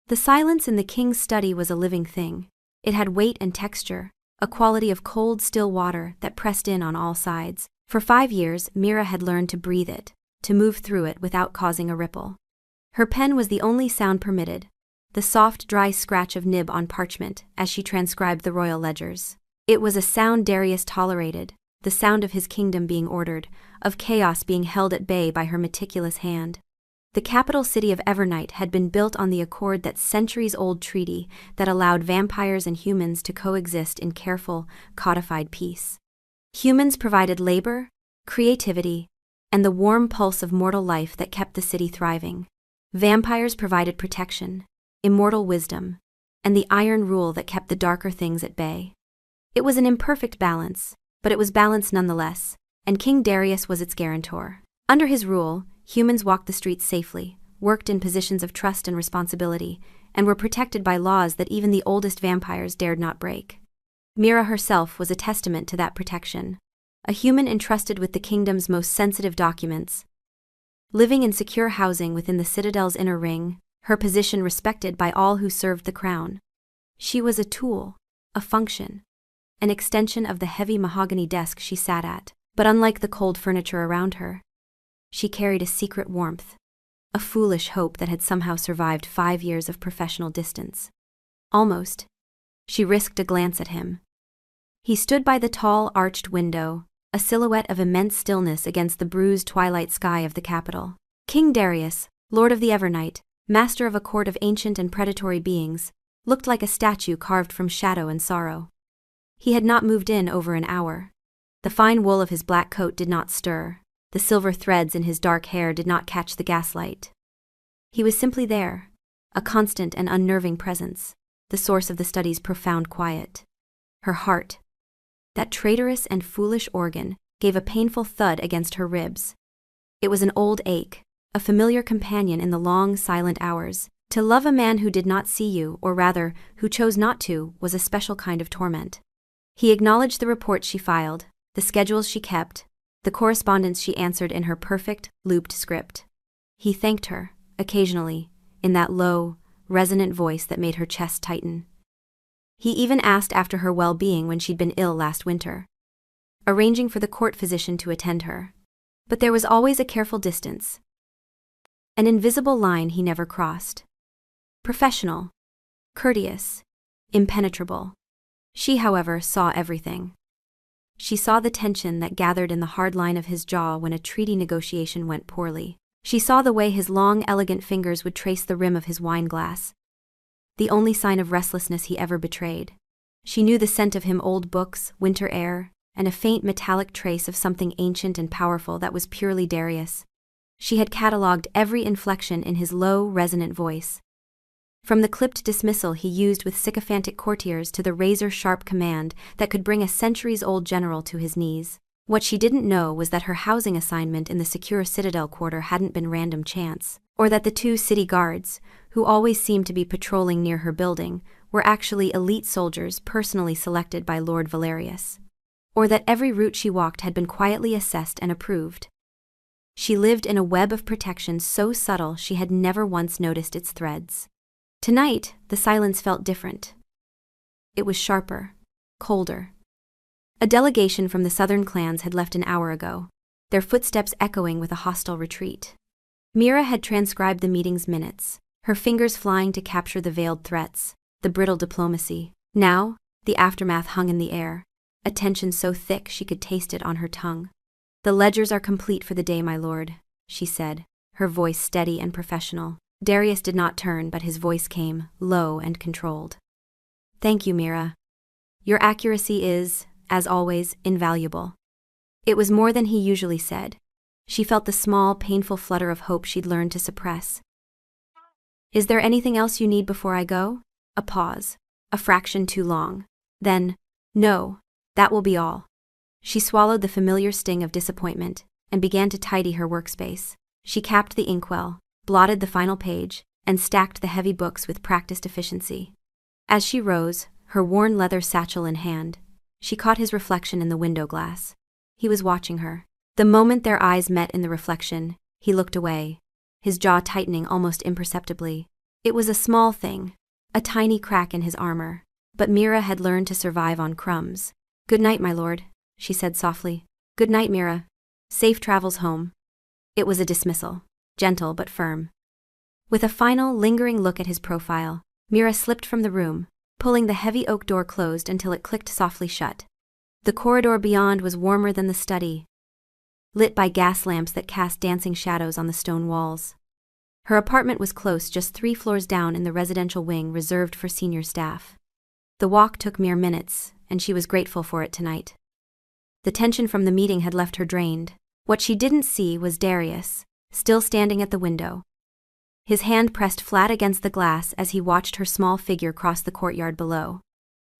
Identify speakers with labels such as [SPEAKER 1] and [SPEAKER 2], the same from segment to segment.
[SPEAKER 1] The silence in the king's study was a living thing. It had weight and texture, a quality of cold, still water that pressed in on all sides. For 5 years, Mira had learned to breathe it, to move through it without causing a ripple. Her pen was the only sound permitted, the soft, dry scratch of nib on parchment as she transcribed the royal ledgers. It was a sound Darius tolerated, the sound of his kingdom being ordered, of chaos being held at bay by her meticulous hand. The capital city of Evernight had been built on the accord, that centuries-old treaty that allowed vampires and humans to coexist in careful, codified peace. Humans provided labor, creativity, and the warm pulse of mortal life that kept the city thriving. Vampires provided protection, immortal wisdom, and the iron rule that kept the darker things at bay. It was an imperfect balance, but it was balance nonetheless, and King Darius was its guarantor. Under his rule, humans walked the streets safely, worked in positions of trust and responsibility, and were protected by laws that even the oldest vampires dared not break. Mira herself was a testament to that protection, a human entrusted with the kingdom's most sensitive documents. Living in secure housing within the citadel's inner ring, her position respected by all who served the crown. She was a tool, a function, an extension of the heavy mahogany desk she sat at, but unlike the cold furniture around her, she carried a secret warmth, a foolish hope that had somehow survived 5 years of professional distance. Almost, she risked a glance at him. He stood by the tall, arched window, a silhouette of immense stillness against the bruised twilight sky of the capital. King Darius, Lord of the Evernight, master of a court of ancient and predatory beings, looked like a statue carved from shadow and sorrow. He had not moved in over an hour. The fine wool of his black coat did not stir. The silver threads in his dark hair did not catch the gaslight. He was simply there, a constant and unnerving presence, the source of the study's profound quiet. Her heart, that traitorous and foolish organ, gave a painful thud against her ribs. It was an old ache, a familiar companion in the long, silent hours. To love a man who did not see you, or rather, who chose not to, was a special kind of torment. He acknowledged the reports she filed, the schedules she kept, the correspondence she answered in her perfect, looped script. He thanked her, occasionally, in that low, resonant voice that made her chest tighten. He even asked after her well-being when she'd been ill last winter, arranging for the court physician to attend her. But there was always a careful distance, an invisible line he never crossed. Professional, courteous, impenetrable. She, however, saw everything. She saw the tension that gathered in the hard line of his jaw when a treaty negotiation went poorly. She saw the way his long, elegant fingers would trace the rim of his wine glass, the only sign of restlessness he ever betrayed. She knew the scent of him: old books, winter air, and a faint metallic trace of something ancient and powerful that was purely Darius. She had catalogued every inflection in his low, resonant voice, from the clipped dismissal he used with sycophantic courtiers to the razor-sharp command that could bring a centuries-old general to his knees. What she didn't know was that her housing assignment in the secure Citadel quarter hadn't been random chance, or that the 2 city guards, who always seemed to be patrolling near her building, were actually elite soldiers personally selected by Lord Valerius, or that every route she walked had been quietly assessed and approved. She lived in a web of protection so subtle she had never once noticed its threads. Tonight, the silence felt different. It was sharper, colder. A delegation from the southern clans had left an hour ago, their footsteps echoing with a hostile retreat. Mira had transcribed the meeting's minutes, her fingers flying to capture the veiled threats, the brittle diplomacy. Now, the aftermath hung in the air, a tension so thick she could taste it on her tongue. "The ledgers are complete for the day, my lord," she said, her voice steady and professional. Darius did not turn, but his voice came, low and controlled. "Thank you, Mira. Your accuracy is, as always, invaluable." It was more than he usually said. She felt the small, painful flutter of hope she'd learned to suppress. "Is there anything else you need before I go?" A pause, a fraction too long. Then, "No, that will be all." She swallowed the familiar sting of disappointment and began to tidy her workspace. She capped the inkwell, blotted the final page, and stacked the heavy books with practiced efficiency. As she rose, her worn leather satchel in hand, she caught his reflection in the window glass. He was watching her. The moment their eyes met in the reflection, he looked away, his jaw tightening almost imperceptibly. It was a small thing, a tiny crack in his armor, but Mira had learned to survive on crumbs. "Good night, my lord," she said softly. "Good night, Mira. Safe travels home." It was a dismissal, gentle but firm. With a final, lingering look at his profile, Mira slipped from the room, pulling the heavy oak door closed until it clicked softly shut. The corridor beyond was warmer than the study, lit by gas lamps that cast dancing shadows on the stone walls. Her apartment was close, just 3 floors down in the residential wing reserved for senior staff. The walk took mere minutes, and she was grateful for it tonight. The tension from the meeting had left her drained. What she didn't see was Darius, still standing at the window, his hand pressed flat against the glass as he watched her small figure cross the courtyard below,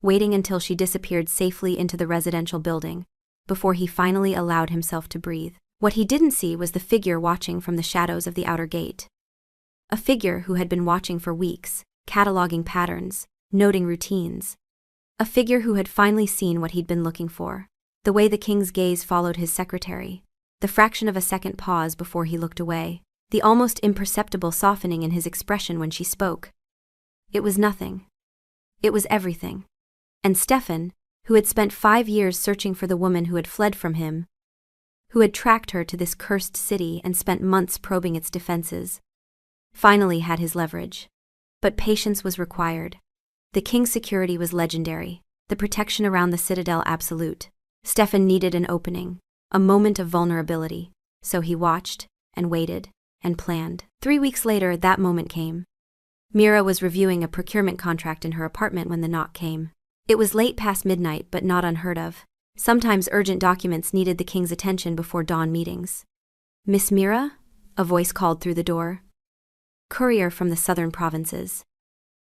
[SPEAKER 1] waiting until she disappeared safely into the residential building, before he finally allowed himself to breathe. What he didn't see was the figure watching from the shadows of the outer gate. A figure who had been watching for weeks, cataloging patterns, noting routines. A figure who had finally seen what he'd been looking for. The way the king's gaze followed his secretary. The fraction of a second pause before he looked away. The almost imperceptible softening in his expression when she spoke. It was nothing. It was everything. And Stefan, who had spent 5 years searching for the woman who had fled from him, who had tracked her to this cursed city and spent months probing its defenses, finally had his leverage. But patience was required. The king's security was legendary, the protection around the citadel absolute. Stefan needed an opening, a moment of vulnerability, so he watched, and waited, and planned. 3 weeks later, that moment came. Mira was reviewing a procurement contract in her apartment when the knock came. It was late past midnight, but not unheard of. Sometimes urgent documents needed the king's attention before dawn meetings. "Miss Mira?" a voice called through the door. "Courier from the southern provinces.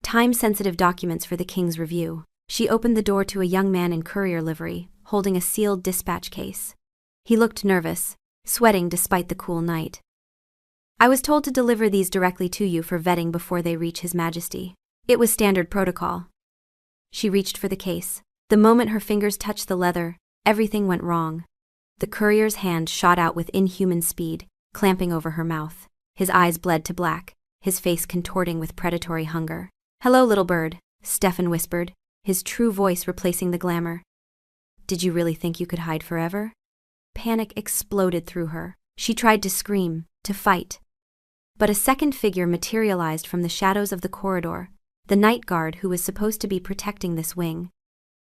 [SPEAKER 1] Time-sensitive documents for the king's review." She opened the door to a young man in courier livery, holding a sealed dispatch case. He looked nervous, sweating despite the cool night. "I was told to deliver these directly to you for vetting before they reach His Majesty. It was standard protocol." She reached for the case. The moment her fingers touched the leather, everything went wrong. The courier's hand shot out with inhuman speed, clamping over her mouth. His eyes bled to black, his face contorting with predatory hunger. "Hello, little bird," Stefan whispered, his true voice replacing the glamour. "Did you really think you could hide forever?" Panic exploded through her. She tried to scream, to fight. But a second figure materialized from the shadows of the corridor, the night guard who was supposed to be protecting this wing.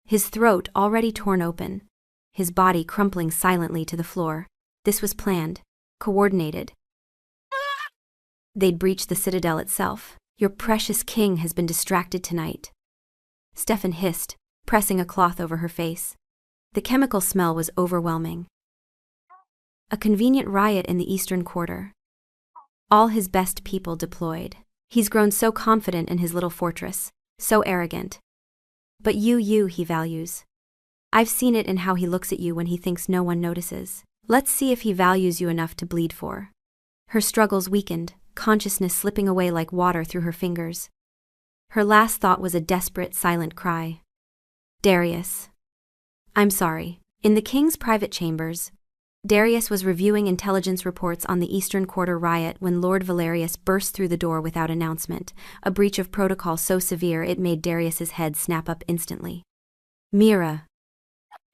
[SPEAKER 1] His throat already torn open, his body crumpling silently to the floor. This was planned, coordinated. They'd breached the citadel itself. "Your precious king has been distracted tonight," Stefan hissed, pressing a cloth over her face. The chemical smell was overwhelming. A convenient riot in the eastern quarter. All his best people deployed. He's grown so confident in his little fortress, so arrogant. But you he values. I've seen it in how he looks at you when he thinks no one notices. Let's see if he values you enough to bleed for. Her struggles weakened, consciousness slipping away like water through her fingers. Her last thought was a desperate, silent cry. "Darius." "I'm sorry." In the king's private chambers, Darius was reviewing intelligence reports on the Eastern Quarter riot when Lord Valerius burst through the door without announcement, a breach of protocol so severe it made Darius's head snap up instantly. "Mira,"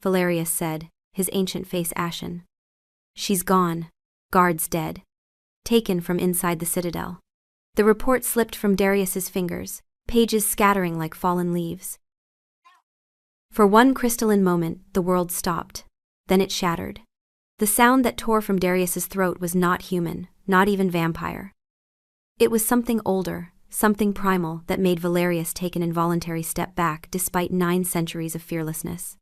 [SPEAKER 1] Valerius said, his ancient face ashen. "She's gone. Guards dead. Taken from inside the citadel." The report slipped from Darius's fingers, pages scattering like fallen leaves. For one crystalline moment, the world stopped. Then it shattered. The sound that tore from Darius's throat was not human, not even vampire. It was something older, something primal that made Valerius take an involuntary step back despite 9 centuries of fearlessness.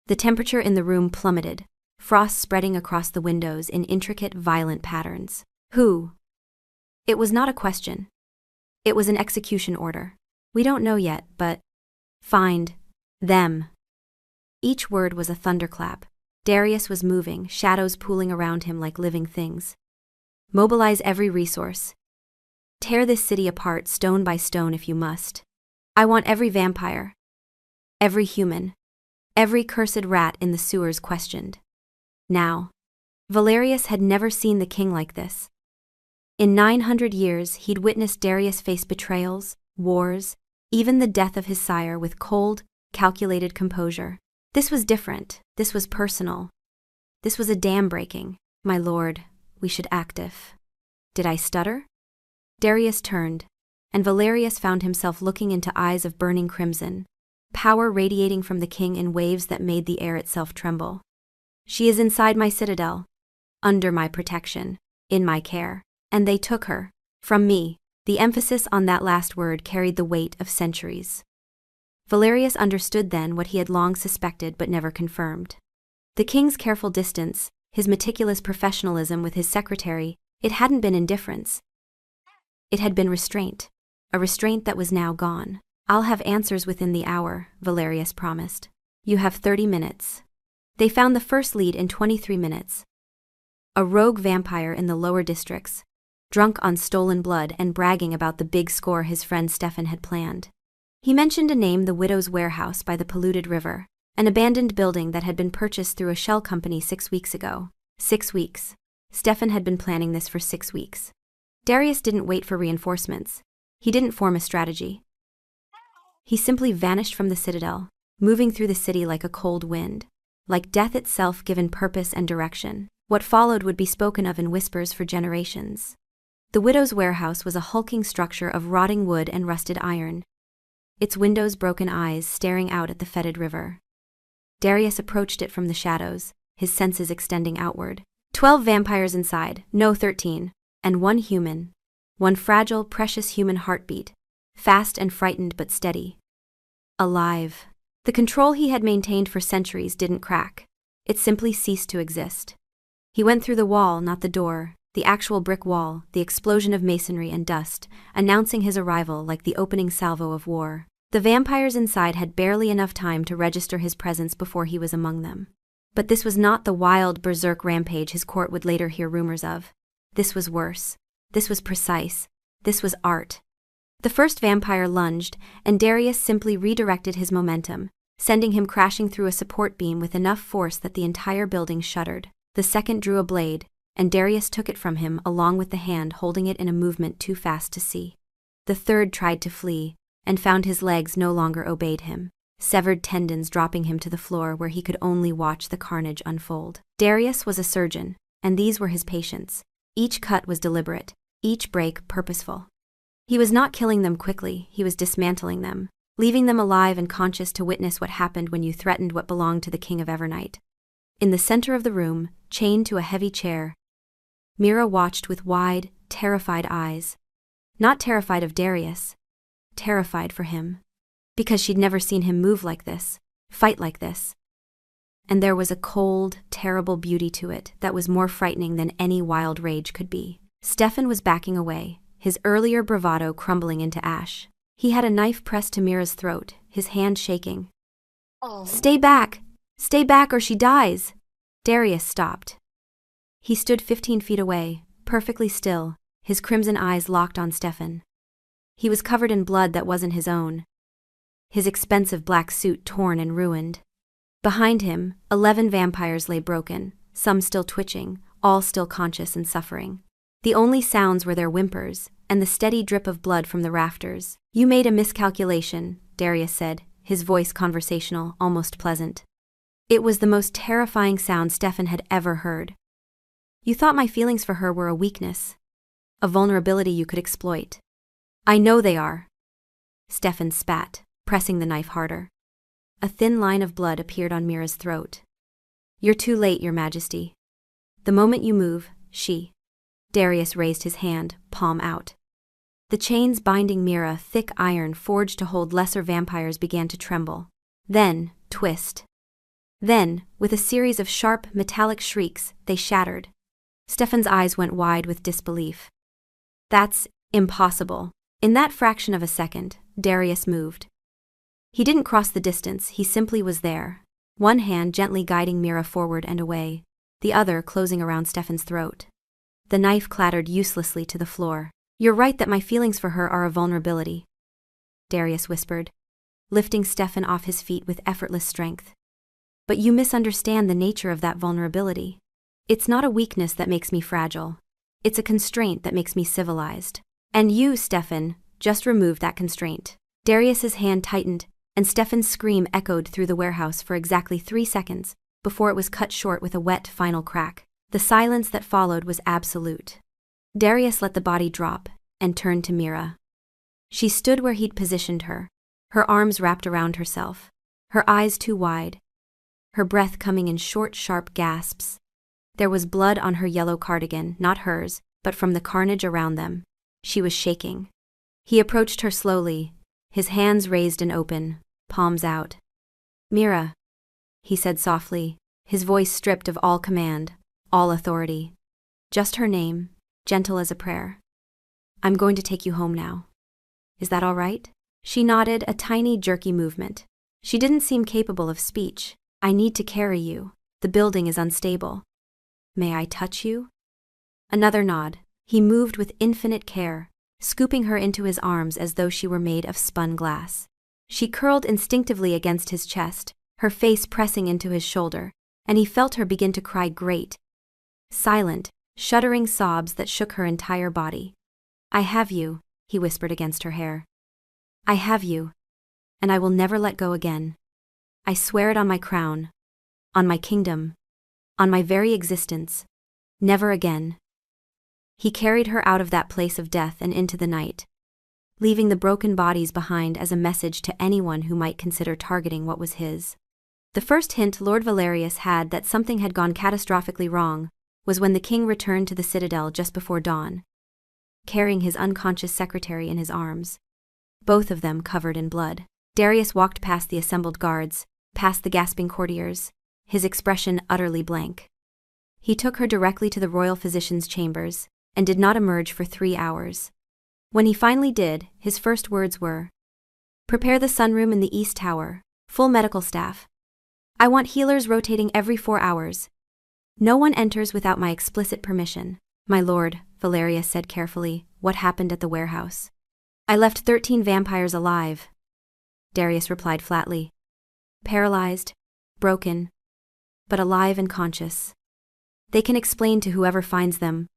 [SPEAKER 1] The temperature in the room plummeted, frost spreading across the windows in intricate, violent patterns. Who? It was not a question. It was an execution order. "We don't know yet, but find them." Each word was a thunderclap. Darius was moving, shadows pooling around him like living things. "Mobilize every resource. Tear this city apart stone by stone if you must. I want every vampire, every human, every cursed rat in the sewers questioned. Now." Valerius had never seen the king like this. In 900 years, he'd witnessed Darius face betrayals, wars, even the death of his sire with cold, calculated composure. This was different. This was personal. This was a dam breaking. My lord, we should act if. Did I stutter? Darius turned, and Valerius found himself looking into eyes of burning crimson, power radiating from the king in waves that made the air itself tremble. She is inside my citadel, under my protection, in my care. And they took her, from me. The emphasis on that last word carried the weight of centuries. Valerius understood then what he had long suspected but never confirmed. The king's careful distance, his meticulous professionalism with his secretary, it hadn't been indifference. It had been restraint, a restraint that was now gone. I'll have answers within the hour, Valerius promised. You have 30 minutes. They found the first lead in 23 minutes. A rogue vampire in the lower districts, drunk on stolen blood and bragging about the big score his friend Stefan had planned. He mentioned a name, the widow's warehouse by the polluted river, an abandoned building that had been purchased through a shell company 6 weeks ago. 6 weeks. Stefan had been planning this for 6 weeks. Darius didn't wait for reinforcements. He didn't form a strategy. He simply vanished from the citadel, moving through the city like a cold wind, like death itself given purpose and direction. What followed would be spoken of in whispers for generations. The widow's warehouse was a hulking structure of rotting wood and rusted iron, its windows broken eyes staring out at the fetid river. Darius approached it from the shadows, his senses extending outward. 12 vampires inside, no 13, and one human. One fragile, precious human heartbeat, fast and frightened but steady. Alive. The control he had maintained for centuries didn't crack. It simply ceased to exist. He went through the wall, not the door, the actual brick wall, the explosion of masonry and dust, announcing his arrival like the opening salvo of war. The vampires inside had barely enough time to register his presence before he was among them. But this was not the wild, berserk rampage his court would later hear rumors of. This was worse. This was precise. This was art. The first vampire lunged, and Darius simply redirected his momentum, sending him crashing through a support beam with enough force that the entire building shuddered. The second drew a blade, and Darius took it from him along with the hand holding it in a movement too fast to see. The third tried to flee, and found his legs no longer obeyed him, severed tendons dropping him to the floor where he could only watch the carnage unfold. Darius was a surgeon, and these were his patients. Each cut was deliberate, each break purposeful. He was not killing them quickly, he was dismantling them, leaving them alive and conscious to witness what happened when you threatened what belonged to the King of Evernight. In the center of the room, chained to a heavy chair, Mira watched with wide, terrified eyes. Not terrified of Darius, terrified for him. Because she'd never seen him move like this, fight like this. And there was a cold, terrible beauty to it that was more frightening than any wild rage could be. Stefan was backing away, his earlier bravado crumbling into ash. He had a knife pressed to Mira's throat, his hand shaking.
[SPEAKER 2] Oh.
[SPEAKER 1] Stay back or she dies. Darius stopped. He stood 15 feet away, perfectly still, his crimson eyes locked on Stefan. He was covered in blood that wasn't his own, his expensive black suit torn and ruined. Behind him, 11 vampires lay broken, some still twitching, all still conscious and suffering. The only sounds were their whimpers, and the steady drip of blood from the rafters. You made a miscalculation, Darius said, his voice conversational, almost pleasant. It was the most terrifying sound Stefan had ever heard. You thought my feelings for her were a weakness, a vulnerability you could exploit. I know they are. Stefan spat, pressing the knife harder. A thin line of blood appeared on Mira's throat. You're too late, Your Majesty. The moment you move, she. Darius raised his hand, palm out. The chains binding Mira, thick iron forged to hold lesser vampires, began to tremble. Then, twist. Then, with a series of sharp, metallic shrieks, they shattered. Stefan's eyes went wide with disbelief. That's impossible. In that fraction of a second, Darius moved. He didn't cross the distance, he simply was there. One hand gently guiding Mira forward and away, the other closing around Stefan's throat. The knife clattered uselessly to the floor. You're right that my feelings for her are a vulnerability, Darius whispered, lifting Stefan off his feet with effortless strength. But you misunderstand the nature of that vulnerability. It's not a weakness that makes me fragile. It's a constraint that makes me civilized. And you, Stefan, just remove that constraint. Darius's hand tightened, and Stefan's scream echoed through the warehouse for exactly 3 seconds before it was cut short with a wet final crack. The silence that followed was absolute. Darius let the body drop and turned to Mira. She stood where he'd positioned her, her arms wrapped around herself, her eyes too wide, her breath coming in short, sharp gasps. There was blood on her yellow cardigan, not hers, but from the carnage around them. She was shaking. He approached her slowly, his hands raised and open, palms out. "Mira," he said softly, his voice stripped of all command, all authority. Just her name, gentle as a prayer. "I'm going to take you home now. Is that all right?" She nodded, a tiny, jerky movement. She didn't seem capable of speech. "I need to carry you. The building is unstable. May I touch you?" Another nod. He moved with infinite care, scooping her into his arms as though she were made of spun glass. She curled instinctively against his chest, her face pressing into his shoulder, and he felt her begin to cry great, silent, shuddering sobs that shook her entire body. "I have you," he whispered against her hair. "I have you, and I will never let go again. I swear it on my crown, on my kingdom, on my very existence. Never again." He carried her out of that place of death and into the night, leaving the broken bodies behind as a message to anyone who might consider targeting what was his. The first hint Lord Valerius had that something had gone catastrophically wrong was when the king returned to the citadel just before dawn, carrying his unconscious secretary in his arms, both of them covered in blood. Darius walked past the assembled guards, past the gasping courtiers, his expression utterly blank. He took her directly to the royal physician's chambers, and did not emerge for 3 hours. When he finally did, his first words were, "Prepare the sunroom in the East Tower, full medical staff. I want healers rotating every 4 hours. No one enters without my explicit permission." "My lord," Valerius said carefully, "what happened at the warehouse?" "I left 13 vampires alive," Darius replied flatly. "Paralyzed, broken, but alive and conscious. They can explain to whoever finds them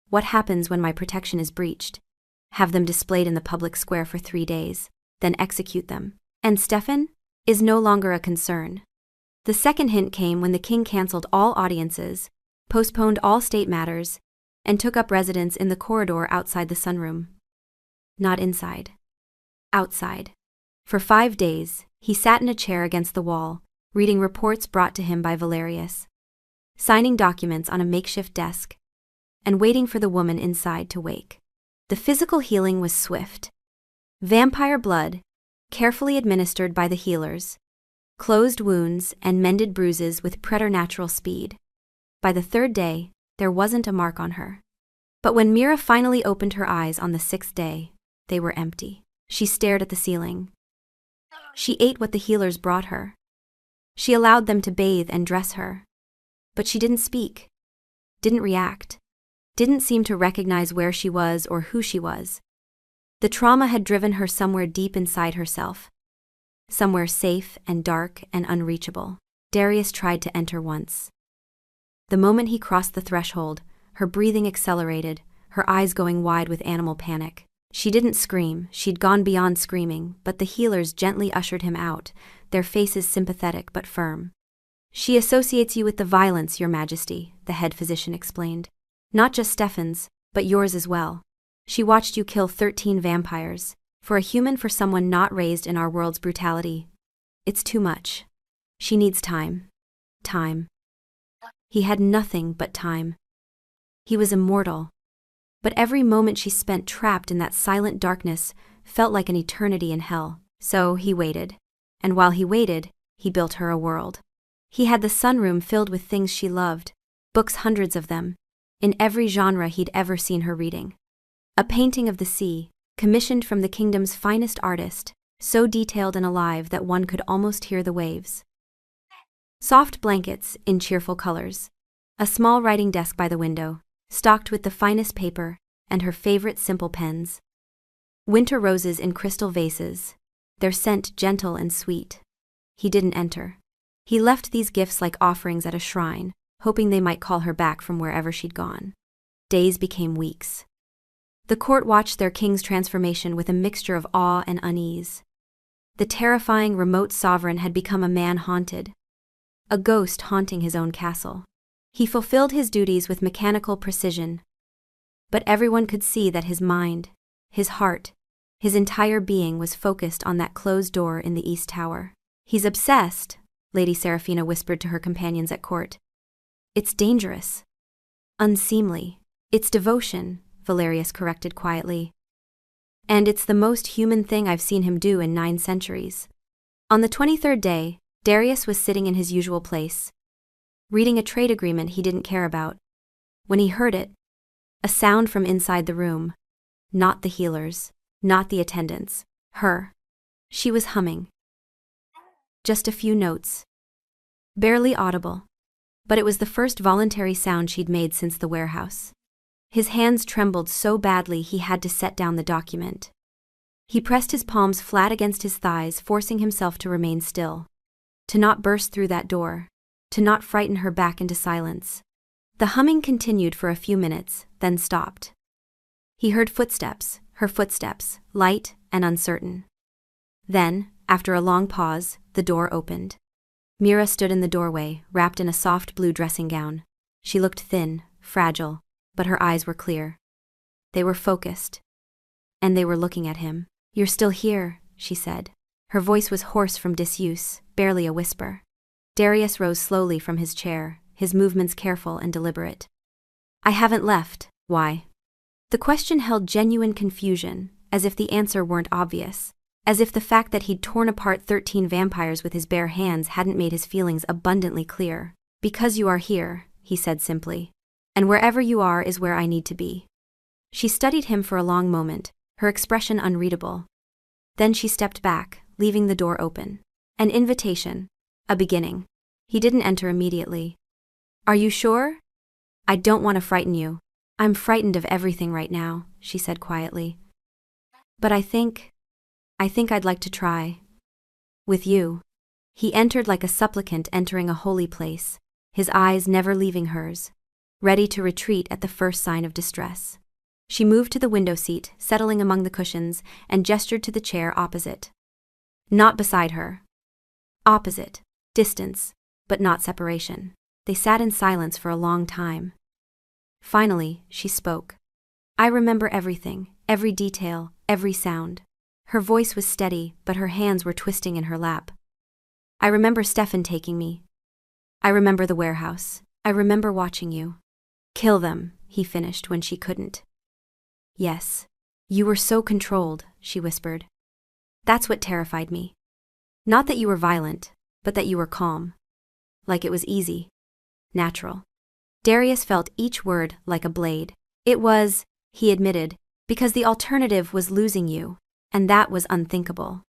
[SPEAKER 1] what happens when my protection is breached. Have them displayed in the public square for 3 days, then execute them. And Stefan is no longer a concern." The second hint came when the king cancelled all audiences, postponed all state matters, and took up residence in the corridor outside the sunroom. Not inside. Outside. For 5 days, he sat in a chair against the wall, reading reports brought to him by Valerius, signing documents on a makeshift desk, and waiting for the woman inside to wake. The physical healing was swift. Vampire blood, carefully administered by the healers, closed wounds and mended bruises with preternatural speed. By the 3rd day, there wasn't a mark on her. But when Mira finally opened her eyes on the 6th day, they were empty. She stared at the ceiling. She ate what the healers brought her. She allowed them to bathe and dress her. But she didn't speak, didn't react, didn't seem to recognize where she was or who she was. The trauma had driven her somewhere deep inside herself, somewhere safe and dark and unreachable. Darius tried to enter once. The moment he crossed the threshold, her breathing accelerated, her eyes going wide with animal panic. She didn't scream, she'd gone beyond screaming, but the healers gently ushered him out, their faces sympathetic but firm. "She associates you with the violence, Your Majesty," the head physician explained. "Not just Stefan's, but yours as well. She watched you kill 13 vampires. For a human, for someone not raised in our world's brutality, it's too much. She needs time. Time." He had nothing but time. He was immortal. But every moment she spent trapped in that silent darkness felt like an eternity in hell. So he waited. And while he waited, he built her a world. He had the sunroom filled with things she loved, books, hundreds of them, in every genre he'd ever seen her reading. A painting of the sea, commissioned from the kingdom's finest artist, so detailed and alive that one could almost hear the waves. Soft blankets in cheerful colors. A small writing desk by the window, stocked with the finest paper and her favorite simple pens. Winter roses in crystal vases, their scent gentle and sweet. He didn't enter. He left these gifts like offerings at a shrine, hoping they might call her back from wherever she'd gone. Days became weeks. The court watched their king's transformation with a mixture of awe and unease. The terrifying remote sovereign had become a man haunted, a ghost haunting his own castle. He fulfilled his duties with mechanical precision, but everyone could see that his mind, his heart, his entire being was focused on that closed door in the East Tower. "He's obsessed," Lady Seraphina whispered to her companions at court. "It's dangerous. Unseemly. It's devotion," Valerius corrected quietly. "And it's the most human thing I've seen him do in 9 centuries. On the 23rd day, Darius was sitting in his usual place, reading a trade agreement he didn't care about, when he heard it, a sound from inside the room. Not the healers, not the attendants, her. She was humming. Just a few notes. Barely audible. But it was the first voluntary sound she'd made since the warehouse. His hands trembled so badly he had to set down the document. He pressed his palms flat against his thighs, forcing himself to remain still. To not burst through that door. To not frighten her back into silence. The humming continued for a few minutes, then stopped. He heard footsteps, her footsteps, light and uncertain. Then, after a long pause, the door opened. Mira stood in the doorway, wrapped in a soft blue dressing gown. She looked thin, fragile, but her eyes were clear. They were focused. And they were looking at him. "You're still here," she said. Her voice was hoarse from disuse, barely a whisper. Darius rose slowly from his chair, his movements careful and deliberate. "I haven't left. Why?" The question held genuine confusion, as if the answer weren't obvious. As if the fact that he'd torn apart 13 vampires with his bare hands hadn't made his feelings abundantly clear. "Because you are here," he said simply. "And wherever you are is where I need to be." She studied him for a long moment, her expression unreadable. Then she stepped back, leaving the door open. An invitation. A beginning. He didn't enter immediately. "Are you sure?" "I don't want to frighten you. I'm frightened of everything right now," she said quietly. "But I think I'd like to try. With you." He entered like a supplicant entering a holy place, his eyes never leaving hers, ready to retreat at the first sign of distress. She moved to the window seat, settling among the cushions, and gestured to the chair opposite. Not beside her. Opposite. Distance, but not separation. They sat in silence for a long time. Finally, she spoke. "I remember everything, every detail, every sound." Her voice was steady, but her hands were twisting in her lap. "I remember Stefan taking me. I remember the warehouse. I remember watching you." "Kill them," he finished when she couldn't. "Yes. You were so controlled," she whispered. "That's what terrified me. Not that you were violent, but that you were calm. Like it was easy. Natural." Darius felt each word like a blade. "It was," he admitted, "because the alternative was losing you, and that was unthinkable."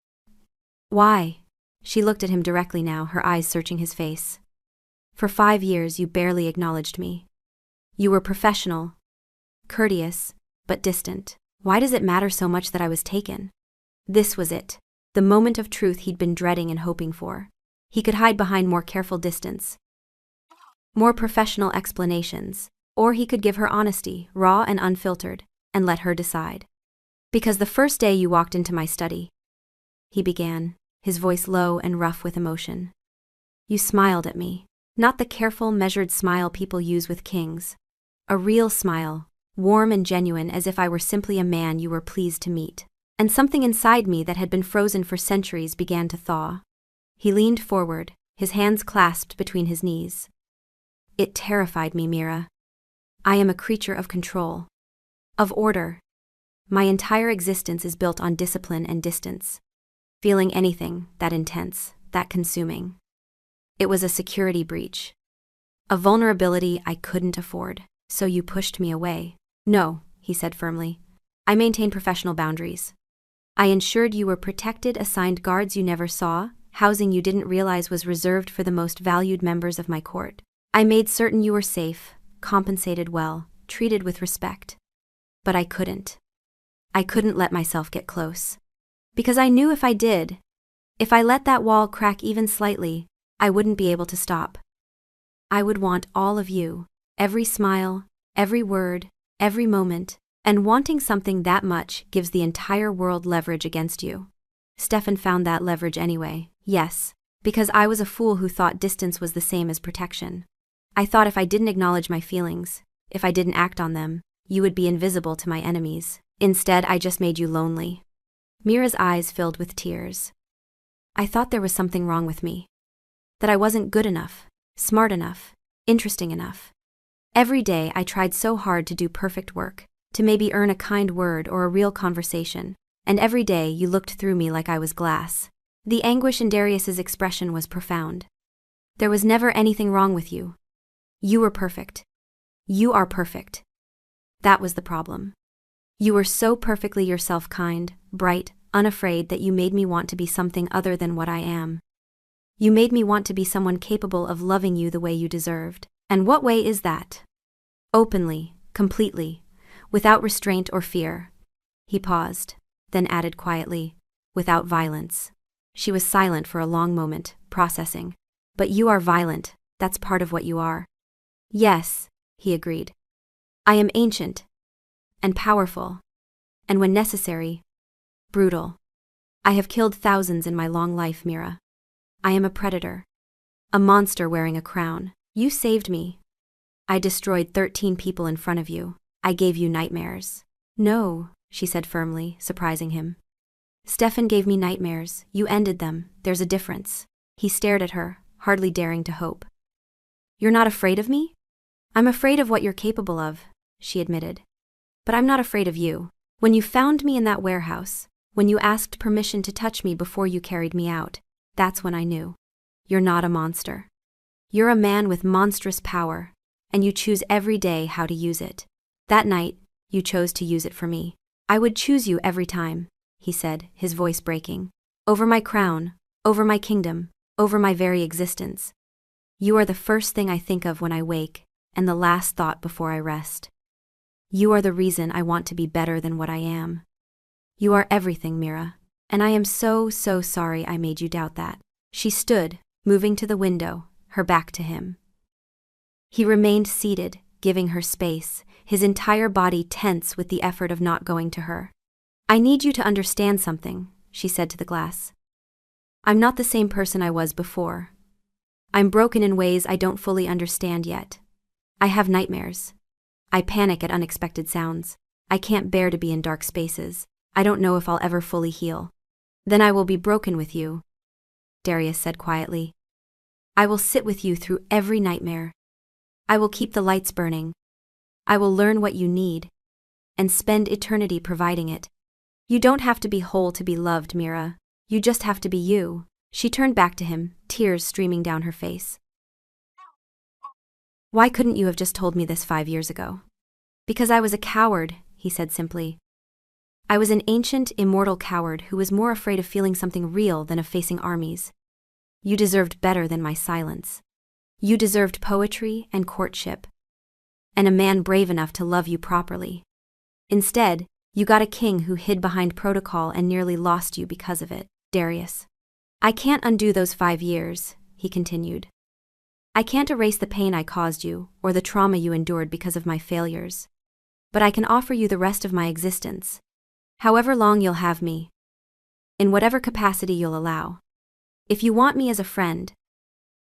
[SPEAKER 1] "Why?" She looked at him directly now, her eyes searching his face. "For 5 years you barely acknowledged me. You were professional, courteous, but distant. Why does it matter so much that I was taken?" This was it, the moment of truth he'd been dreading and hoping for. He could hide behind more careful distance, more professional explanations, or he could give her honesty, raw and unfiltered, and let her decide. "Because the first day you walked into my study," he began, his voice low and rough with emotion. "You smiled at me. Not the careful, measured smile people use with kings. A real smile, warm and genuine, as if I were simply a man you were pleased to meet. And something inside me that had been frozen for centuries began to thaw." He leaned forward, his hands clasped between his knees. "It terrified me, Mira. I am a creature of control, of order. My entire existence is built on discipline and distance. Feeling anything that intense, that consuming. It was a security breach. A vulnerability I couldn't afford. So you pushed me away." "No," he said firmly. "I maintained professional boundaries. I ensured you were protected, assigned guards you never saw, housing you didn't realize was reserved for the most valued members of my court. I made certain you were safe, compensated well, treated with respect. But I couldn't let myself get close. Because I knew if I did, if I let that wall crack even slightly, I wouldn't be able to stop. I would want all of you, every smile, every word, every moment, and wanting something that much gives the entire world leverage against you. Stefan found that leverage anyway, yes, because I was a fool who thought distance was the same as protection. I thought if I didn't acknowledge my feelings, if I didn't act on them, you would be invisible to my enemies. Instead, I just made you lonely. Mira's eyes filled with tears. I thought there was something wrong with me. That I wasn't good enough, smart enough, interesting enough. Every day I tried so hard to do perfect work, to maybe earn a kind word or a real conversation, and every day you looked through me like I was glass. The anguish in Darius's expression was profound. There was never anything wrong with you. You were perfect. You are perfect. That was the problem. You were so perfectly yourself, kind, bright, unafraid, that you made me want to be something other than what I am. You made me want to be someone capable of loving you the way you deserved. And what way is that? Openly, completely, without restraint or fear. He paused, then added quietly, without violence. She was silent for a long moment, processing. But you are violent, that's part of what you are. Yes, he agreed. I am ancient, and powerful, and when necessary, brutal. I have killed thousands in my long life, Mira. I am a predator. A monster wearing a crown. You saved me. I destroyed 13 people in front of you. I gave you nightmares. No, she said firmly, surprising him. Stefan gave me nightmares. You ended them. There's a difference. He stared at her, hardly daring to hope. You're not afraid of me? I'm afraid of what you're capable of, she admitted. But I'm not afraid of you. When you found me in that warehouse, when you asked permission to touch me before you carried me out, that's when I knew. You're not a monster. You're a man with monstrous power, and you choose every day how to use it. That night, you chose to use it for me. I would choose you every time, he said, his voice breaking. Over my crown, over my kingdom, over my very existence. You are the first thing I think of when I wake, and the last thought before I rest. You are the reason I want to be better than what I am. You are everything, Mira, and I am so sorry I made you doubt that. She stood, moving to the window, her back to him. He remained seated, giving her space, his entire body tense with the effort of not going to her. I need you to understand something, she said to the glass. I'm not the same person I was before. I'm broken in ways I don't fully understand yet. I have nightmares. I panic at unexpected sounds. I can't bear to be in dark spaces. I don't know if I'll ever fully heal. Then I will be broken with you, Darius said quietly. I will sit with you through every nightmare. I will keep the lights burning. I will learn what you need, and spend eternity providing it. You don't have to be whole to be loved, Mira. You just have to be you. She turned back to him, tears streaming down her face. Why couldn't you have just told me this 5 years ago? Because I was a coward, he said simply. I was an ancient, immortal coward who was more afraid of feeling something real than of facing armies. You deserved better than my silence. You deserved poetry and courtship, and a man brave enough to love you properly. Instead, you got a king who hid behind protocol and nearly lost you because of it, Darius. I can't undo those 5 years, he continued. I can't erase the pain I caused you, or the trauma you endured because of my failures. But I can offer you the rest of my existence. However long you'll have me. In whatever capacity you'll allow. If you want me as a friend,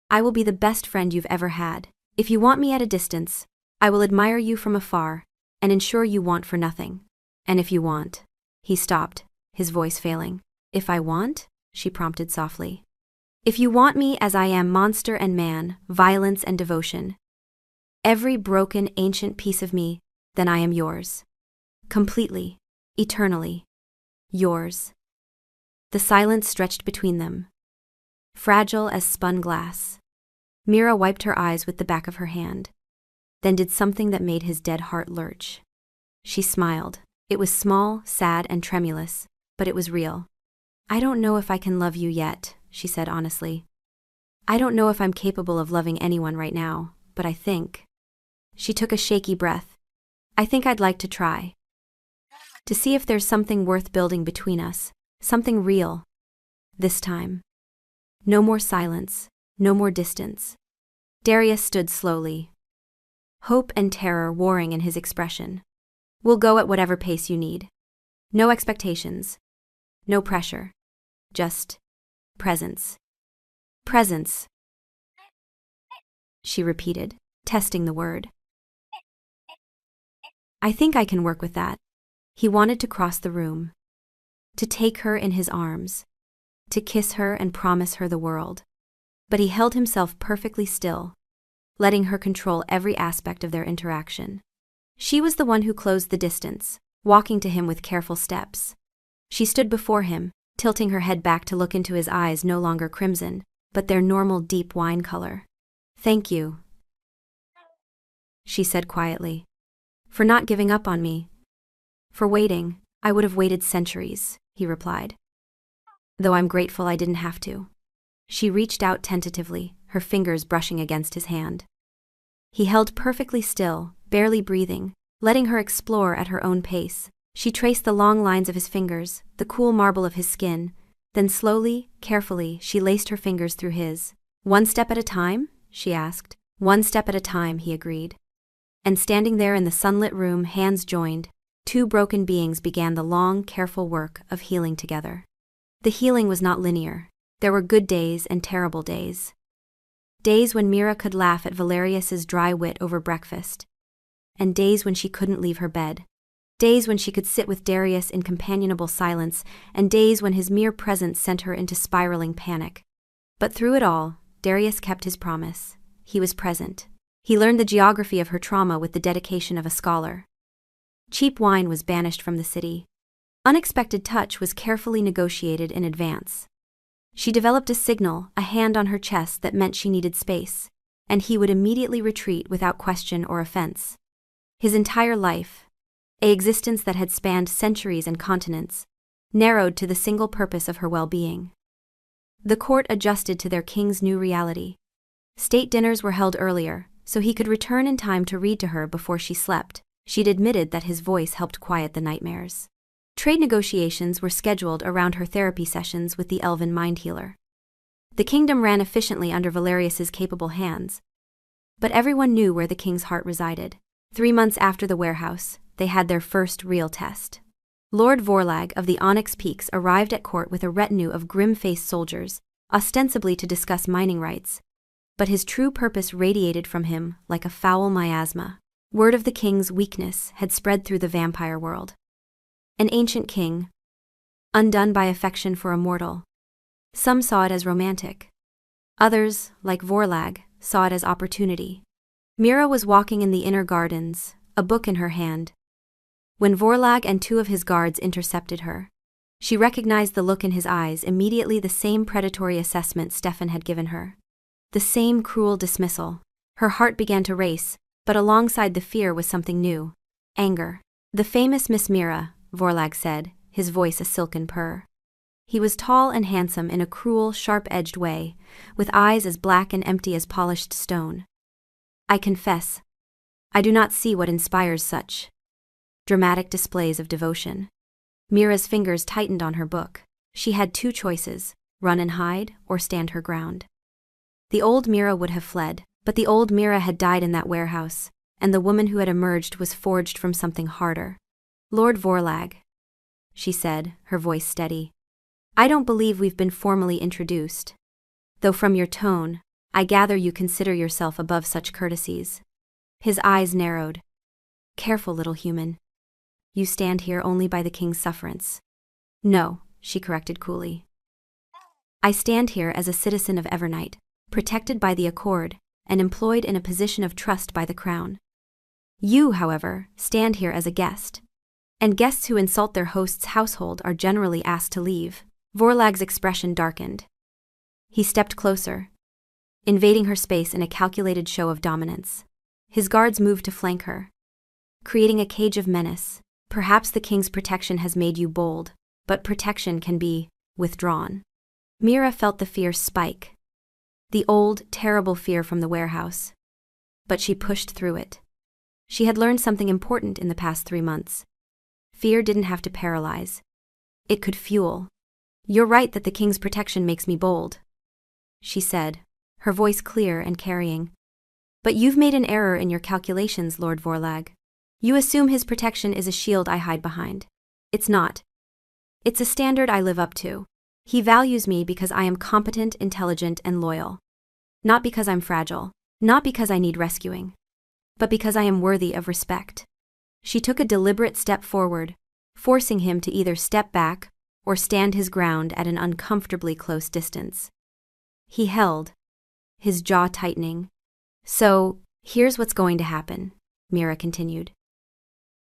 [SPEAKER 1] I will be the best friend you've ever had. If you want me at a distance, I will admire you from afar, and ensure you want for nothing. And if you want... He stopped, his voice failing. If I want? She prompted softly. If you want me as I am, monster and man, violence and devotion, every broken, ancient piece of me, then I am yours. Completely, eternally, yours. The silence stretched between them, fragile as spun glass. Mira wiped her eyes with the back of her hand, then did something that made his dead heart lurch. She smiled. It was small, sad, and tremulous, but it was real. I don't know if I can love you yet, she said honestly. I don't know if I'm capable of loving anyone right now, but I think... She took a shaky breath. I think I'd like to try. To see if there's something worth building between us, something real. This time. No more silence, no more distance. Darius stood slowly, hope and terror warring in his expression. We'll go at whatever pace you need. No expectations. No pressure. Just presence. Presence, she repeated, testing the word. I think I can work with that. He wanted to cross the room, to take her in his arms, to kiss her and promise her the world. But he held himself perfectly still, letting her control every aspect of their interaction. She was the one who closed the distance, walking to him with careful steps. She stood before him, tilting her head back to look into his eyes, no longer crimson, but their normal deep wine color. Thank you, she said quietly, for not giving up on me. For waiting. I would have waited centuries, he replied. Though I'm grateful I didn't have to. She reached out tentatively, her fingers brushing against his hand. He held perfectly still, barely breathing, letting her explore at her own pace. She traced the long lines of his fingers, the cool marble of his skin, then slowly, carefully, she laced her fingers through his. One step at a time? She asked. One step at a time, he agreed. And standing there in the sunlit room, hands joined, two broken beings began the long, careful work of healing together. The healing was not linear. There were good days and terrible days. Days when Mira could laugh at Valerius's dry wit over breakfast, and days when she couldn't leave her bed. Days when she could sit with Darius in companionable silence, and days when his mere presence sent her into spiraling panic. But through it all, Darius kept his promise. He was present. He learned the geography of her trauma with the dedication of a scholar. Cheap wine was banished from the city. Unexpected touch was carefully negotiated in advance. She developed a signal, a hand on her chest that meant she needed space, and he would immediately retreat without question or offense. His entire life, an existence that had spanned centuries and continents, narrowed to the single purpose of her well-being. The court adjusted to their king's new reality. State dinners were held earlier, so he could return in time to read to her before she slept. She'd admitted that his voice helped quiet the nightmares. Trade negotiations were scheduled around her therapy sessions with the elven mind healer. The kingdom ran efficiently under Valerius's capable hands, but everyone knew where the king's heart resided. 3 months after the warehouse, they had their first real test. Lord Vorlag of the Onyx Peaks arrived at court with a retinue of grim-faced soldiers, ostensibly to discuss mining rights, but his true purpose radiated from him like a foul miasma. Word of the king's weakness had spread through the vampire world. An ancient king, undone by affection for a mortal. Some saw it as romantic. Others, like Vorlag, saw it as opportunity. Mira was walking in the inner gardens, a book in her hand, when Vorlag and 2 of his guards intercepted her. She recognized the look in his eyes, immediately the same predatory assessment Stefan had given her. The same cruel dismissal. Her heart began to race, but alongside the fear was something new. Anger. The famous Miss Mira, Vorlag said, his voice a silken purr. He was tall and handsome in a cruel, sharp-edged way, with eyes as black and empty as polished stone. I confess, I do not see what inspires such dramatic displays of devotion. Mira's fingers tightened on her book. She had 2 choices, run and hide, or stand her ground. The old Mira would have fled, but the old Mira had died in that warehouse, and the woman who had emerged was forged from something harder. Lord Vorlag, she said, her voice steady. I don't believe we've been formally introduced. Though from your tone, I gather you consider yourself above such courtesies. His eyes narrowed. Careful, little human. You stand here only by the king's sufferance. No, she corrected coolly. I stand here as a citizen of Evernight, protected by the Accord, and employed in a position of trust by the crown. You, however, stand here as a guest. And guests who insult their host's household are generally asked to leave. Vorlag's expression darkened. He stepped closer, invading her space in a calculated show of dominance. His guards moved to flank her, creating a cage of menace. Perhaps the king's protection has made you bold, but protection can be withdrawn. Mira felt the fear spike. The old, terrible fear from the warehouse. But she pushed through it. She had learned something important in the past 3 months. Fear didn't have to paralyze. It could fuel. You're right that the king's protection makes me bold, she said, her voice clear and carrying. But you've made an error in your calculations, Lord Vorlag. You assume his protection is a shield I hide behind. It's not. It's a standard I live up to. He values me because I am competent, intelligent, and loyal. Not because I'm fragile. Not because I need rescuing. But because I am worthy of respect. She took a deliberate step forward, forcing him to either step back or stand his ground at an uncomfortably close distance. He held, his jaw tightening. So, here's what's going to happen, Mira continued.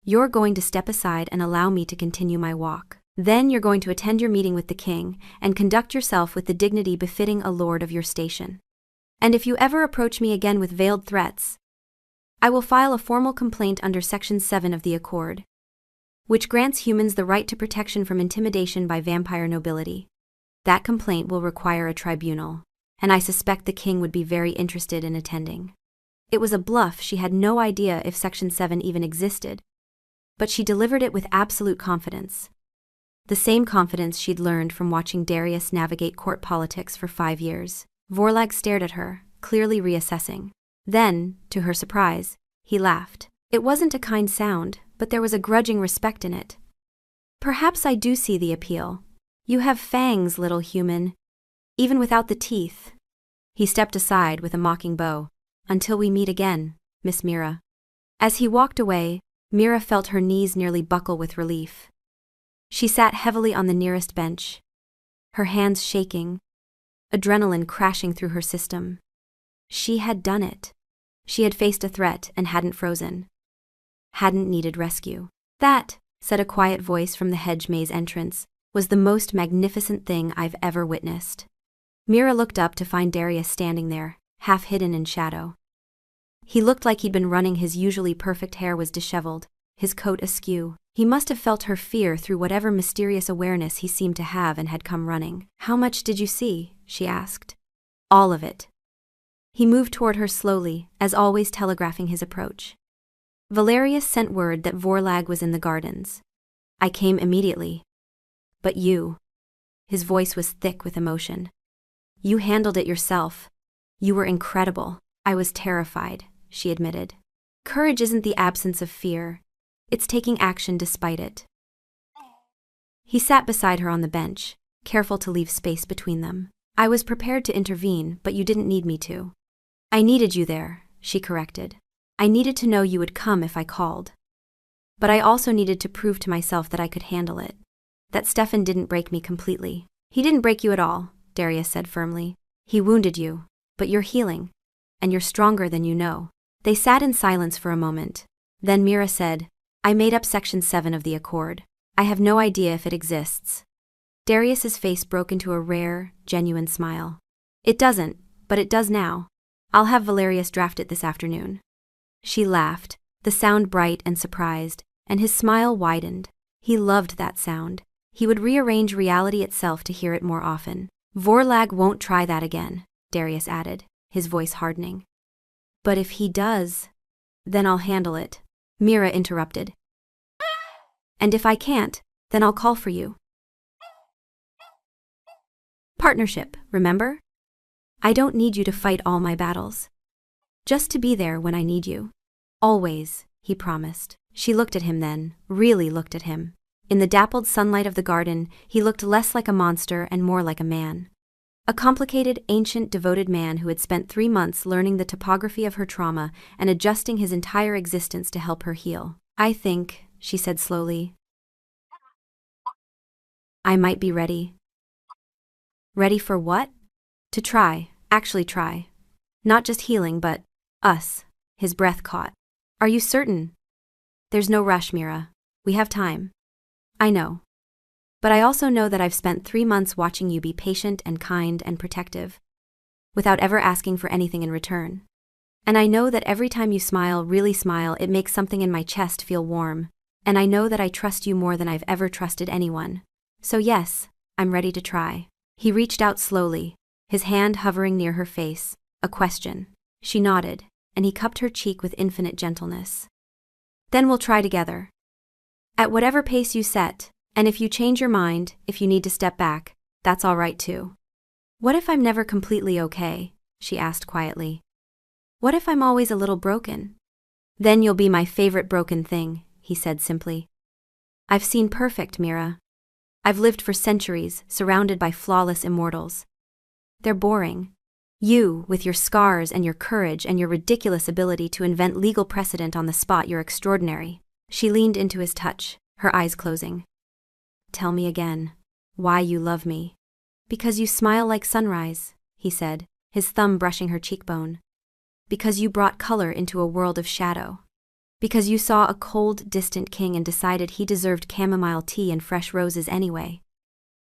[SPEAKER 1] You're going to step aside and allow me to continue my walk. Then you're going to attend your meeting with the king and conduct yourself with the dignity befitting a lord of your station. And if you ever approach me again with veiled threats, I will file a formal complaint under Section 7 of the Accord, which grants humans the right to protection from intimidation by vampire nobility. That complaint will require a tribunal, and I suspect the king would be very interested in attending. It was a bluff. She had no idea if Section 7 even existed, but she delivered it with absolute confidence. The same confidence she'd learned from watching Darius navigate court politics for 5 years. Vorlag stared at her, clearly reassessing. Then, to her surprise, he laughed. It wasn't a kind sound, but there was a grudging respect in it. Perhaps I do see the appeal. You have fangs, little human. Even without the teeth. He stepped aside with a mocking bow. Until we meet again, Miss Mira. As he walked away, Mira felt her knees nearly buckle with relief. She sat heavily on the nearest bench, her hands shaking, adrenaline crashing through her system. She had done it. She had faced a threat and hadn't frozen. Hadn't needed rescue. That, said a quiet voice from the hedge maze entrance, was the most magnificent thing I've ever witnessed. Mira looked up to find Darius standing there, half hidden in shadow. He looked like he'd been running. His usually perfect hair was disheveled, his coat askew. He must have felt her fear through whatever mysterious awareness he seemed to have and had come running. How much did you see? She asked. All of it. He moved toward her slowly, as always telegraphing his approach. Valerius sent word that Vorlag was in the gardens. I came immediately. But you. His voice was thick with emotion. You handled it yourself. You were incredible. I was terrified, she admitted. Courage isn't the absence of fear. It's taking action despite it. He sat beside her on the bench, careful to leave space between them. I was prepared to intervene, but you didn't need me to. I needed you there, she corrected. I needed to know you would come if I called. But I also needed to prove to myself that I could handle it. That Stefan didn't break me completely. He didn't break you at all, Darius said firmly. He wounded you, but you're healing. And you're stronger than you know. They sat in silence for a moment. Then Mira said, I made up Section 7 of the Accord. I have no idea if it exists. Darius's face broke into a rare, genuine smile. It doesn't, but it does now. I'll have Valerius draft it this afternoon. She laughed, the sound bright and surprised, and his smile widened. He loved that sound. He would rearrange reality itself to hear it more often. Vorlag won't try that again, Darius added, his voice hardening. But if he does, then I'll handle it, Mira interrupted. And if I can't, then I'll call for you. Partnership, remember? I don't need you to fight all my battles. Just to be there when I need you. Always, he promised. She looked at him then, really looked at him. In the dappled sunlight of the garden, he looked less like a monster and more like a man. A complicated, ancient, devoted man who had spent 3 months learning the topography of her trauma and adjusting his entire existence to help her heal. I think, she said slowly, I might be ready. Ready for what? To try, actually try. Not just healing, but us. His breath caught. Are you certain? There's no rush, Mira. We have time. I know. But I also know that I've spent 3 months watching you be patient and kind and protective, without ever asking for anything in return. And I know that every time you smile, really smile, it makes something in my chest feel warm. And I know that I trust you more than I've ever trusted anyone. So yes, I'm ready to try. He reached out slowly, his hand hovering near her face, a question. She nodded, and he cupped her cheek with infinite gentleness. Then we'll try together. At whatever pace you set, and if you change your mind, if you need to step back, that's all right too. What if I'm never completely okay? She asked quietly. What if I'm always a little broken? Then you'll be my favorite broken thing, he said simply. I've seen perfect, Mira. I've lived for centuries, surrounded by flawless immortals. They're boring. You, with your scars and your courage and your ridiculous ability to invent legal precedent on the spot, you're extraordinary. She leaned into his touch, her eyes closing. Tell me again, why you love me. Because you smile like sunrise, he said, his thumb brushing her cheekbone. Because you brought color into a world of shadow. Because you saw a cold, distant king and decided he deserved chamomile tea and fresh roses anyway.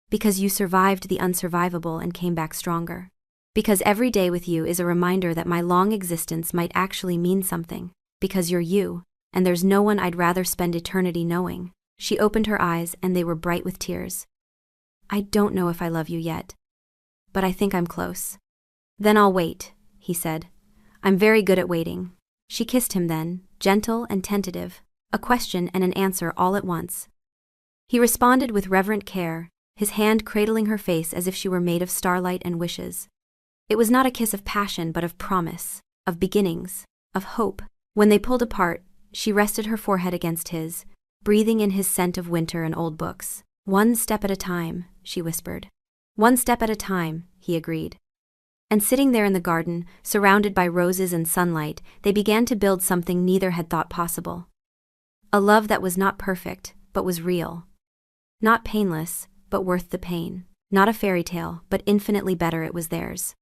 [SPEAKER 1] Because you survived the unsurvivable and came back stronger. Because every day with you is a reminder that my long existence might actually mean something. Because you're you, and there's no one I'd rather spend eternity knowing. She opened her eyes and they were bright with tears. I don't know if I love you yet. But I think I'm close. Then I'll wait, he said. I'm very good at waiting. She kissed him then, gentle and tentative, a question and an answer all at once. He responded with reverent care, his hand cradling her face as if she were made of starlight and wishes. It was not a kiss of passion but of promise, of beginnings, of hope. When they pulled apart, she rested her forehead against his, breathing in his scent of winter and old books. One step at a time, she whispered. One step at a time, he agreed. And sitting there in the garden, surrounded by roses and sunlight, they began to build something neither had thought possible. A love that was not perfect, but was real. Not painless, but worth the pain. Not a fairy tale, but infinitely better it was theirs.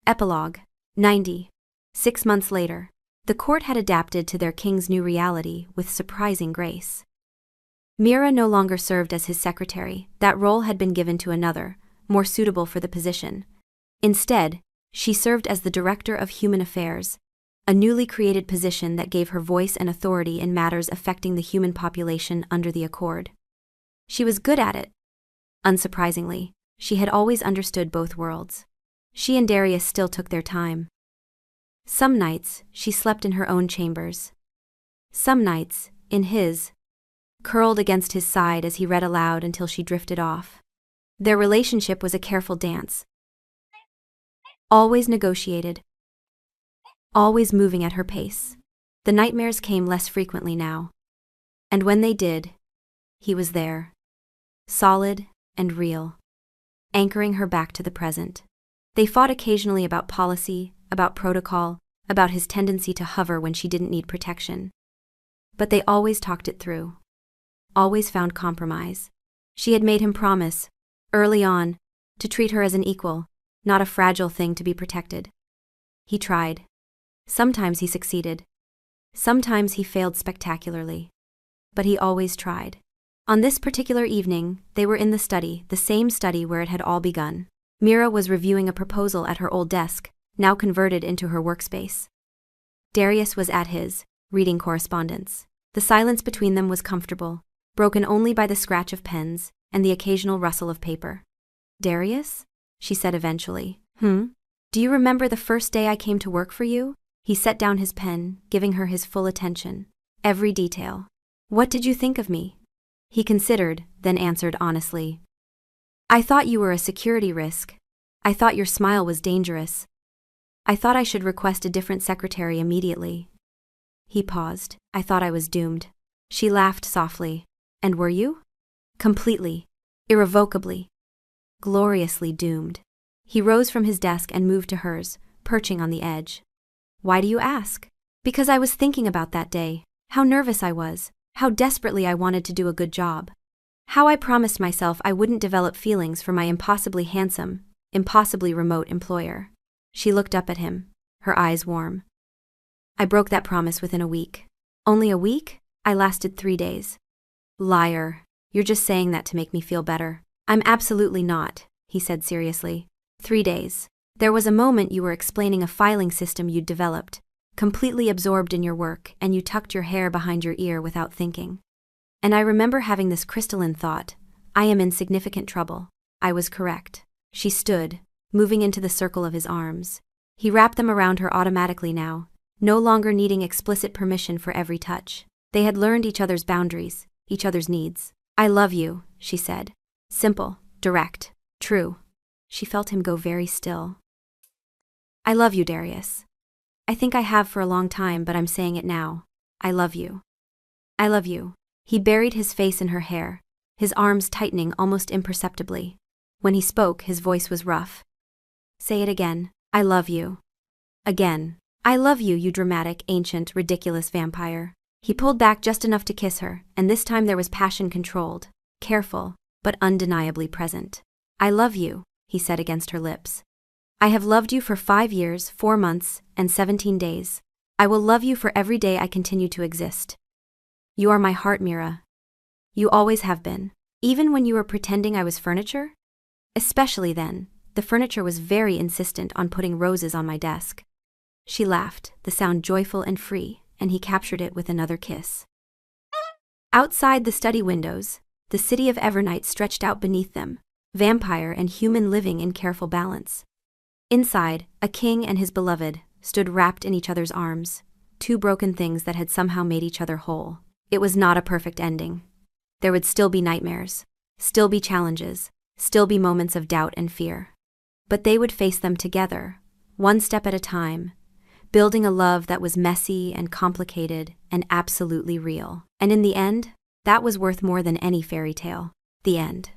[SPEAKER 1] Epilogue 90. 6 months later, the court had adapted to their king's new reality with surprising grace. Mira no longer served as his secretary, that role had been given to another, more suitable for the position. Instead, she served as the Director of Human Affairs, a newly created position that gave her voice and authority in matters affecting the human population under the Accord. She was good at it. Unsurprisingly, she had always understood both worlds. She and Darius still took their time. Some nights, she slept in her own chambers. Some nights, in his, curled against his side as he read aloud until she drifted off. Their relationship was a careful dance. Always negotiated. Always moving at her pace. The nightmares came less frequently now. And when they did, he was there. Solid and real. Anchoring her back to the present. They fought occasionally about policy, about protocol, about his tendency to hover when she didn't need protection. But they always talked it through. Always found compromise. She had made him promise, early on, to treat her as an equal, not a fragile thing to be protected. He tried. Sometimes he succeeded. Sometimes he failed spectacularly. But he always tried. On this particular evening, they were in the study, the same study where it had all begun. Mira was reviewing a proposal at her old desk, now converted into her workspace. Darius was at his, reading correspondence. The silence between them was comfortable, broken only by the scratch of pens and the occasional rustle of paper. Darius? She said eventually. Do you remember the first day I came to work for you? He set down his pen, giving her his full attention. Every detail. What did you think of me? He considered, then answered honestly. I thought you were a security risk. I thought your smile was dangerous. I thought I should request a different secretary immediately. He paused. I thought I was doomed. She laughed softly. And were you? Completely. Irrevocably. Gloriously doomed. He rose from his desk and moved to hers, perching on the edge. Why do you ask? Because I was thinking about that day, how nervous I was, how desperately I wanted to do a good job. How I promised myself I wouldn't develop feelings for my impossibly handsome, impossibly remote employer. She looked up at him, her eyes warm. I broke that promise within a week. Only a week? I lasted 3 days. Liar. You're just saying that to make me feel better. I'm absolutely not, he said seriously. 3 days. There was a moment you were explaining a filing system you'd developed, completely absorbed in your work, and you tucked your hair behind your ear without thinking. And I remember having this crystalline thought, I am in significant trouble. I was correct. She stood, moving into the circle of his arms. He wrapped them around her automatically now, no longer needing explicit permission for every touch. They had learned each other's boundaries, each other's needs. I love you, she said. Simple, direct, true. She felt him go very still. I love you, Darius. I think I have for a long time, but I'm saying it now. I love you. I love you. He buried his face in her hair, his arms tightening almost imperceptibly. When he spoke, his voice was rough. Say it again. I love you. Again. I love you, you dramatic, ancient, ridiculous vampire. He pulled back just enough to kiss her, and this time there was passion controlled, careful, but undeniably present. I love you, he said against her lips. I have loved you for 5 years, 4 months, and 17 days. I will love you for every day I continue to exist. You are my heart, Mira. You always have been. Even when you were pretending I was furniture? Especially then, the furniture was very insistent on putting roses on my desk. She laughed, the sound joyful and free, and he captured it with another kiss. Outside the study windows, the city of Evernight stretched out beneath them, vampire and human living in careful balance. Inside, a king and his beloved stood wrapped in each other's arms, two broken things that had somehow made each other whole. It was not a perfect ending. There would still be nightmares, still be challenges, still be moments of doubt and fear. But they would face them together, one step at a time, building a love that was messy and complicated and absolutely real. And in the end, that was worth more than any fairy tale. The end.